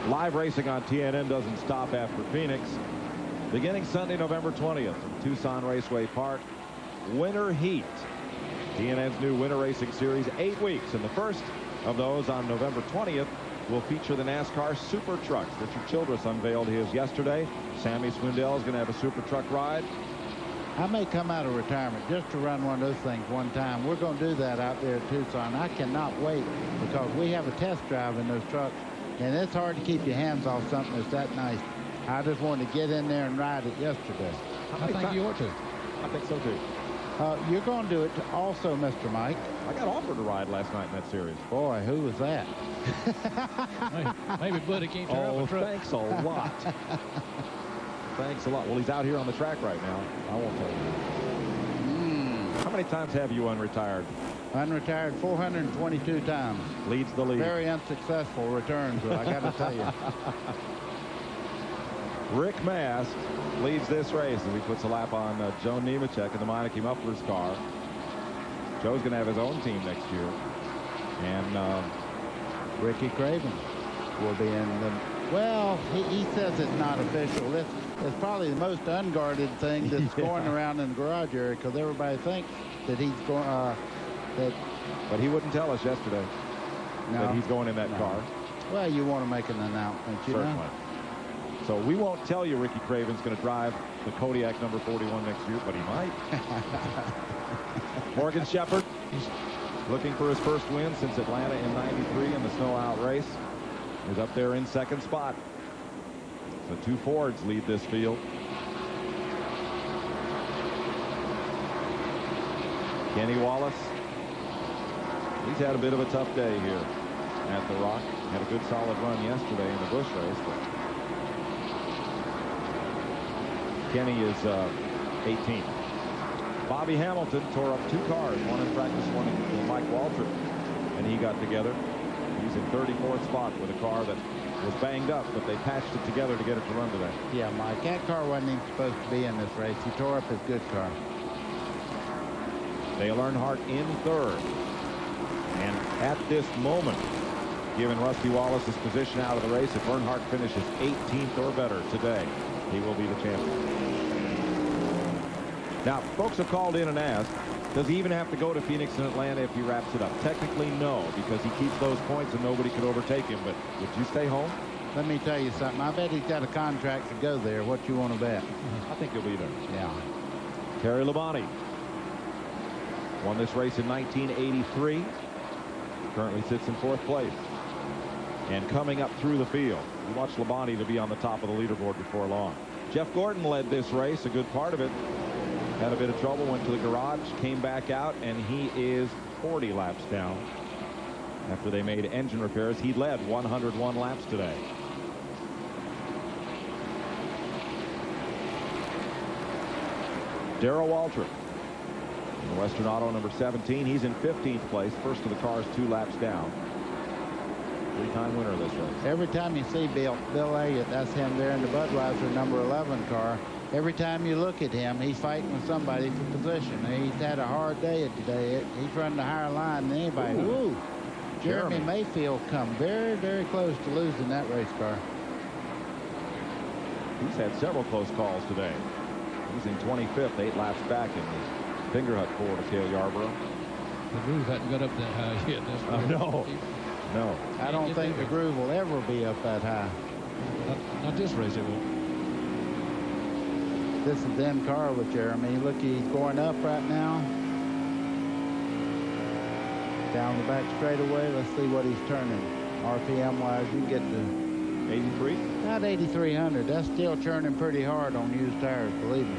Live racing on TNN doesn't stop after Phoenix. Beginning Sunday, November 20th, Tucson Raceway Park. Winter Heat. TNN's new winter racing series, 8 weeks. And the first of those on November 20th will feature the NASCAR Super Trucks. Richard Childress unveiled his yesterday. Sammy Swindell is going to have a Super Truck ride. I may come out of retirement just to run one of those things one time. We're going to do that out there at Tucson. I cannot wait because we have a test drive in those trucks, and it's hard to keep your hands off something that's that nice. I just wanted to get in there and ride it yesterday. I think you ought to. I think so, too. You're going to do it also, Mr. Mike. I got offered a ride last night in that series. Boy, who was that? Maybe Buddy can't turn up a truck. Thanks a lot. Thanks a lot. Well, he's out here on the track right now. I won't tell you. How many times have you unretired? Unretired 422 times. Leads the league. Very unsuccessful returns, but I got to tell you. Rick Mast leads this race as he puts a lap on Joe Nemechek in the Meineke Mufflers car. Joe's going to have his own team next year. And Ricky Craven will be in the... Well, he says it's not official. It's probably the most unguarded thing that's going around in the garage area because everybody thinks that he's going... But he wouldn't tell us yesterday that he's going in that car. Well, you want to make an announcement, you Certainly. know? So we won't tell you Ricky Craven's going to drive the Kodiak number 41 next year, but he might. Morgan Shepherd looking for his first win since Atlanta in '93 in the snow out race. He's up there in second spot. So 2 Fords lead this field. Kenny Wallace. He's had a bit of a tough day here at the Rock. Had a good solid run yesterday in the Busch race. But Kenny is 18th. Bobby Hamilton tore up 2 cars, one in practice, one in Mike Waltrip, and he got together. He's in 34th spot with a car that was banged up, but they patched it together to get it to run today. Yeah, Mike, that car wasn't even supposed to be in this race. He tore up his good car. Dale Earnhardt in 3rd. And at this moment, given Rusty Wallace's position out of the race, if Earnhardt finishes 18th or better today, he will be the champion. Now, folks have called in and asked, does he even have to go to Phoenix and Atlanta if he wraps it up? Technically, no, because he keeps those points and nobody could overtake him. But would you stay home? Let me tell you something. I bet he's got a contract to go there. What you want to bet? I think he'll be there. Yeah. Terry Labonte won this race in 1983. Currently sits in 4th place. And coming up through the field, you watch Labonte to be on the top of the leaderboard before long. Jeff Gordon led this race, a good part of it. Had a bit of trouble, went to the garage, came back out, and he is 40 laps down. After they made engine repairs, he led 101 laps today. Darrell Waltrip in the Western Auto number 17. He's in 15th place, first of the cars 2 laps down. 3-time winner of this race. Every time you see Bill Elliott, that's him there in the Budweiser number 11 car. Every time you look at him, he's fighting with somebody for position. He's had a hard day today. He's running a higher line than anybody. Ooh. Jeremy Mayfield come very, very close to losing that race car. He's had several close calls today. He's in 25th, 8 laps back in the Fingerhut Ford of Cale Yarborough. The groove hadn't got up that high yet. No. No. I don't think the groove will ever be up that high. Not this race, it won't. This is the end car with Jeremy. Look, he's going up right now. Down the back straightaway. Let's see what he's turning. RPM-wise, you get to 83? Not 8,300. That's still churning pretty hard on used tires, believe me.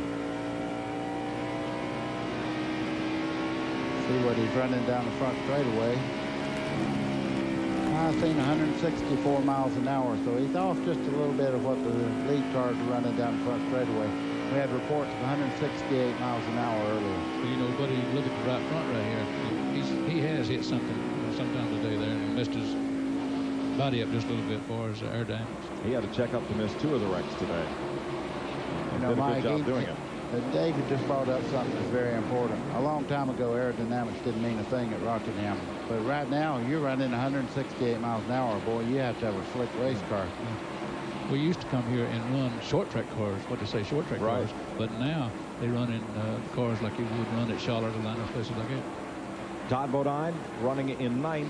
See what he's running down the front straightaway. I've seen 164 miles an hour, so he's off just a little bit of what the lead cars are running down the front straightaway. We had reports of 168 miles an hour earlier. Well, you know, buddy, look at the right front right here. He has hit something sometime today there and messed his body up just a little bit as far as air damage. He had to check up to miss 2 of the wrecks today. You know, did a good job doing it. But David just brought up something that's very important. A long time ago, aerodynamics didn't mean a thing at Rockingham. But right now, you're running 168 miles an hour. Boy, you have to have a slick race car. We used to come here and run short track cars, what they say, short track cars. But now they run in cars like you would run at Charlotte, Atlanta, places like that. Todd Bodine running in 9th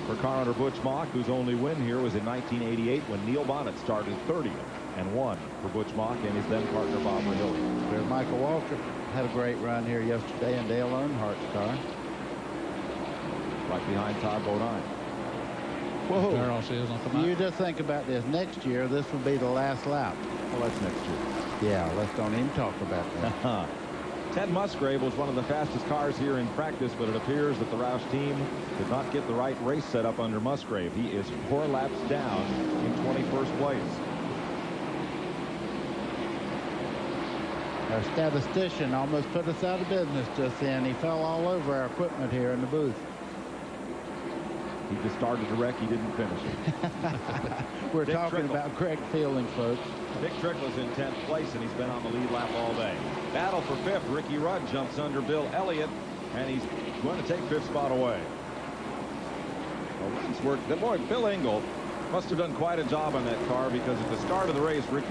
for car owner Butch Mock, whose only win here was in 1988 when Neil Bonnet started 30th and won for Butch Mock and his then partner Bob Rahilly. There's Michael Waltrip. Had a great run here yesterday in Dale Earnhardt's car. Right behind Todd Bodine. Whoa. You just think about this. Next year, this will be the last lap. Well, that's next year. Yeah, let's don't even talk about that. Ted Musgrave was one of the fastest cars here in practice, but it appears that the Roush team did not get the right race set up under Musgrave. He is 4 laps down in 21st place. Our statistician almost put us out of business just then. He fell all over our equipment here in the booth. He just started to wreck. He didn't finish it. We're talking about Craig Fielding, folks. Dick Trickle's in 10th place, and he's been on the lead lap all day. Battle for 5th. Ricky Rudd jumps under Bill Elliott, and he's going to take 5th spot away. Well, Rudd's worked. Boy, Bill Engel must have done quite a job on that car, because at the start of the race, the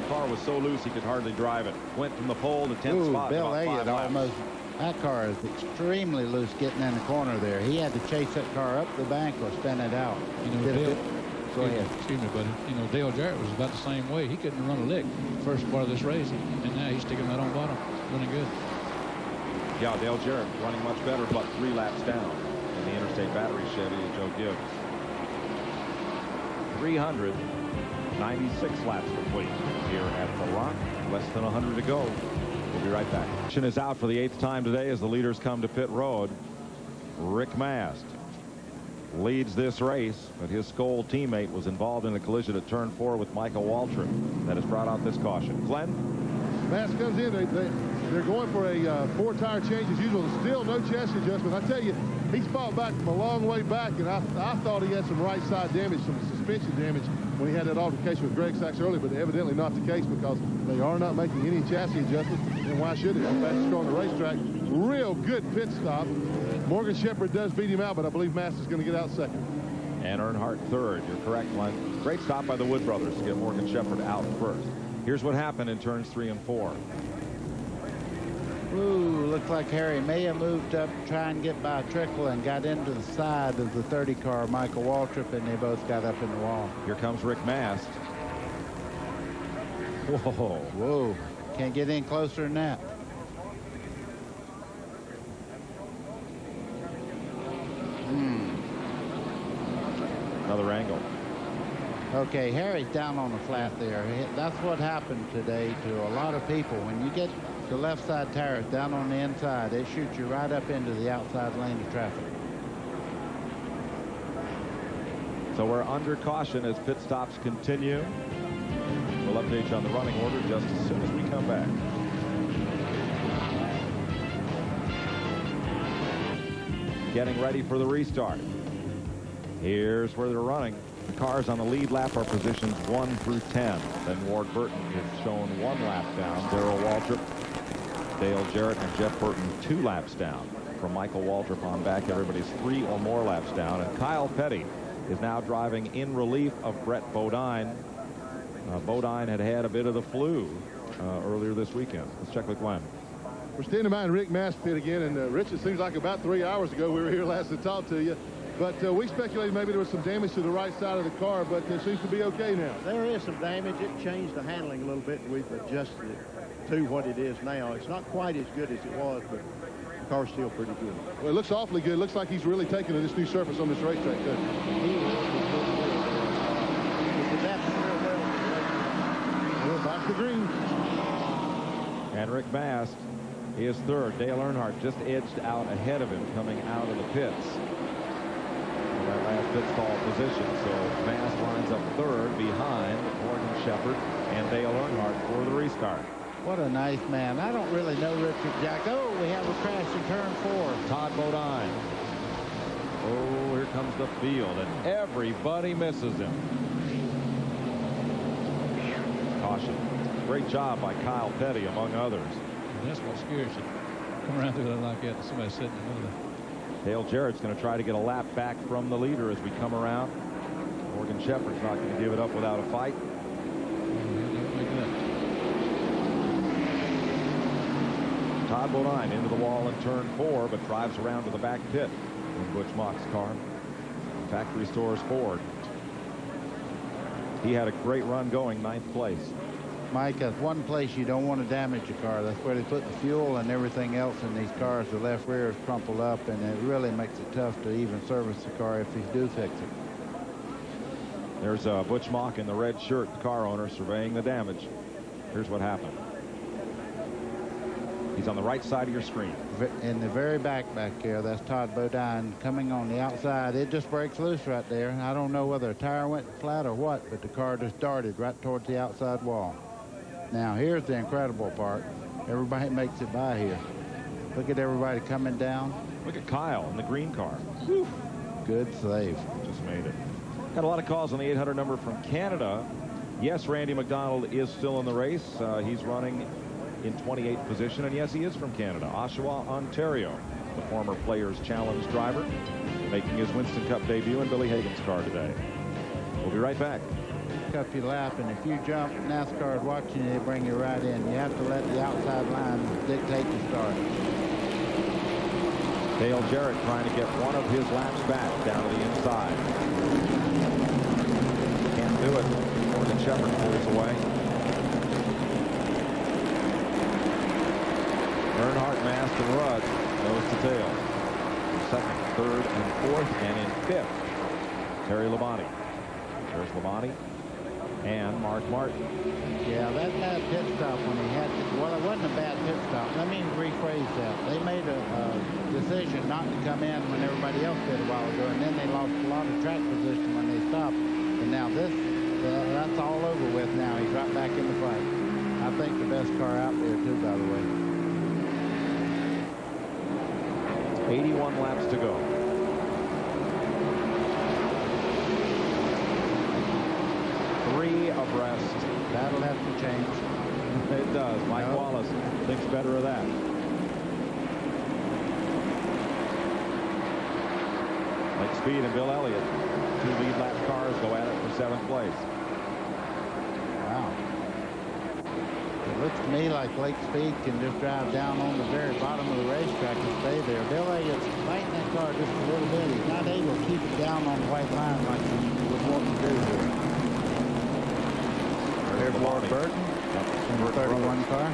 car was so loose he could hardly drive it. Went from the pole to 10th spot. Bill Elliott almost. That car is extremely loose getting in the corner there. He had to chase that car up the bank or spin it out. You know, Dale, go ahead. Excuse me, buddy. You know, Dale Jarrett was about the same way. He couldn't run a lick first part of this race, and now he's sticking right on bottom, running good. Yeah, Dale Jarrett running much better, but 3 laps down in the Interstate Battery Chevy of Joe Gibbs. 396 laps complete here at the Rock. Less than 100 to go. We'll be right back. Action is out for the 8th time today as the leaders come to pit road. Rick Mast leads this race, but his Skoll teammate was involved in a collision at turn 4 with Michael Waltrip that has brought out this caution. Glenn? Mast comes in. They're going for a 4-tire change as usual. Still no chassis adjustment. I tell you, he's fought back from a long way back, and I thought he had some right side damage, some suspension damage when he had that altercation with Greg Sachs earlier, but evidently not the case, because they are not making any chassis adjustments. And why should it? The fastest car on the racetrack. Real good pit stop. Morgan Shepherd does beat him out, but I believe Mast is going to get out second. And Earnhardt third. You're correct, Glenn. Great stop by the Wood brothers to get Morgan Shepherd out first. Here's what happened in turns 3 and 4. Ooh, looks like Harry may have moved up to try and get by Trickle and got into the side of the 30 car, Michael Waltrip, and they both got up in the wall. Here comes Rick Mast. Whoa. Whoa. Can't get any closer than that. Another angle. Okay, Harry's down on the flat there. That's what happened today to a lot of people. When you get the left side tires down on the inside, it shoots you right up into the outside lane of traffic. So we're under caution as pit stops continue. We'll update you on the running order just as soon as we come back. Getting ready for the restart. Here's where they're running. The cars on the lead lap are positions 1 through 10. Then Ward Burton is shown 1 lap down. Darrell Waltrip, Dale Jarrett, and Jeff Burton 2 laps down. From Michael Waltrip on back, everybody's 3 or more laps down. And Kyle Petty is now driving in relief of Brett Bodine. Bodine had a bit of the flu earlier this weekend. Let's check with Glenn. We're standing by in Rick Mast pit again, and Rich, it seems like about 3 hours ago we were here last to talk to you. But we speculated maybe there was some damage to the right side of the car, but it seems to be okay now. There is some damage. It changed the handling a little bit. We've adjusted it to what it is now. It's not quite as good as it was, but the car's still pretty good. Well, it looks awfully good. It looks like he's really taken to this new surface on this racetrack, too. Well, back to green. And Rick Mast is third. Dale Earnhardt just edged out ahead of him coming out of the pits. That last pit stall position. So Mast lines up third behind Morgan Shepherd and Dale Earnhardt for the restart. What a nice man. I don't really know Richard Jack. Oh, we have a crash in turn 4. Todd Bodine. Oh, here comes the field, and everybody misses him. Caution. Great job by Kyle Petty, among others. That's what scares you. Come around through it like that, and somebody sitting in the middle of it. Dale Jarrett's going to try to get a lap back from the leader as we come around. Morgan Shepherd's not going to give it up without a fight. Todd Bodine into the wall in turn 4, but drives around to the back pit in Butch Mock's car. Factory Stores Ford. He had a great run going, 9th place. Mike, that's one place you don't want to damage a car. That's where they put the fuel and everything else in these cars. The left rear is crumpled up, and it really makes it tough to even service the car if you do fix it. There's Butch Mock in the red shirt, the car owner, surveying the damage. Here's what happened. He's on the right side of your screen. In the very back there, that's Todd Bodine coming on the outside. It just breaks loose right there. I don't know whether a tire went flat or what, but the car just darted right towards the outside wall. Now, here's the incredible part. Everybody makes it by here. Look at everybody coming down. Look at Kyle in the green car. Whew. Good save. Just made it. Got a lot of calls on the 800 number from Canada. Yes, Randy McDonald is still in the race. He's running in 28th position, and yes, he is from Canada. Oshawa, Ontario, the former Players Challenge driver, making his Winston Cup debut in Billy Hagan's car today. We'll be right back. Up your lap, and if you jump, NASCAR is watching you, they bring you right in. You have to let the outside line dictate the start. Dale Jarrett trying to get one of his laps back down to the inside. Can't do it. Morgan Shepherd pulls away. Earnhardt, Mast, and Rudd nose to tail. Second, third, and fourth, and in fifth, Terry Labonte. There's Labonte and Mark Martin. Yeah, that bad pit stop when he had to, well, it wasn't a bad pit stop. Let me rephrase that. They made a decision not to come in when everybody else did a while ago, and then they lost a lot of track position when they stopped. And now this, that's all over with now. He's right back in the fight. I think the best car out there, too, by the way. 81 laps to go. Three abreast. That'll have to change. It does. Mike Wallace thinks better of that. Lake Speed and Bill Elliott, 2 lead lap cars, go at it for 7th place. Wow. It looks to me like Lake Speed can just drive down on the very bottom of the racetrack and stay there. Bill Elliott's fighting that car just a little bit. He's not able to keep it down on the white line like he would want to do here. There's Ward Burton, number 31 car.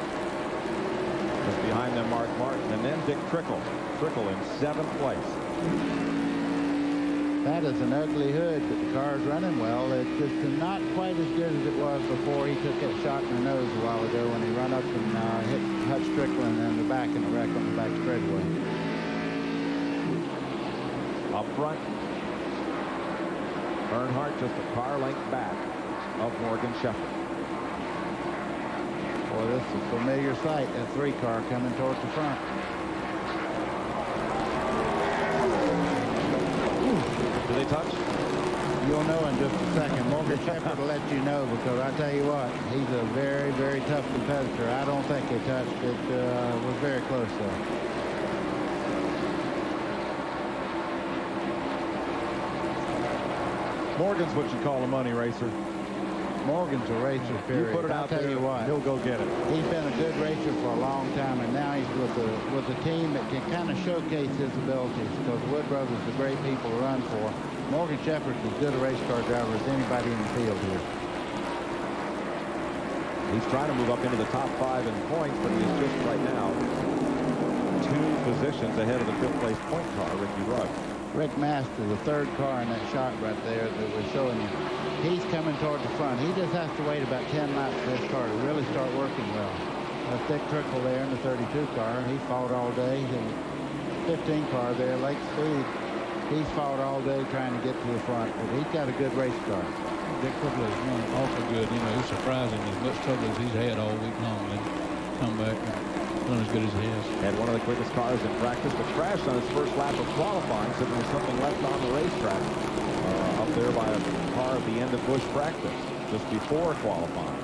Just behind them, Mark Martin, and then Dick Trickle. Trickle in 7th place. That is an ugly hood, but the car's running well. It's just not quite as good as it was before he took that shot in the nose a while ago when he run up and hit Hutch Strickland in the back in the wreck on the back straightaway. Up front, Earnhardt just a car length back of Morgan Shepherd. Boy, this is a familiar sight, that 3 car coming towards the front. Do they touch? You'll know in just a second. Morgan Shepherd will let you know, because I tell you what, he's a very, very tough competitor. I don't think they touched. It was very close, though. Morgan's what you call a money racer. Morgan's a racer, period. You put it out there, you what, he'll go get it. He's been a good racer for a long time, and now he's with a team that can kind of showcase his abilities, because Wood Brothers are great people to run for. Morgan Shepherd's as good a race car driver as anybody in the field here. He's trying to move up into the top 5 in points, but he's just right now 2 positions ahead of the 5th place point car, Ricky Rudd. Rick Master, the 3rd car in that shot right there that we're showing you. He's coming toward the front. He just has to wait about 10 laps for this car to really start working well. That's Dick Trickle there in the 32 car. He fought all day. The 15 car there, Lake Speed, he's fought all day trying to get to the front, but he's got a good race car. Dick Trickle is running awful good. You know, it's surprising as much trouble as he's had all week long, and come back and run as good as he has. Had one of the quickest cars in practice, but crashed on his first lap of qualifying, said there was something left on the racetrack up there by a car at the end of Busch practice just before qualifying.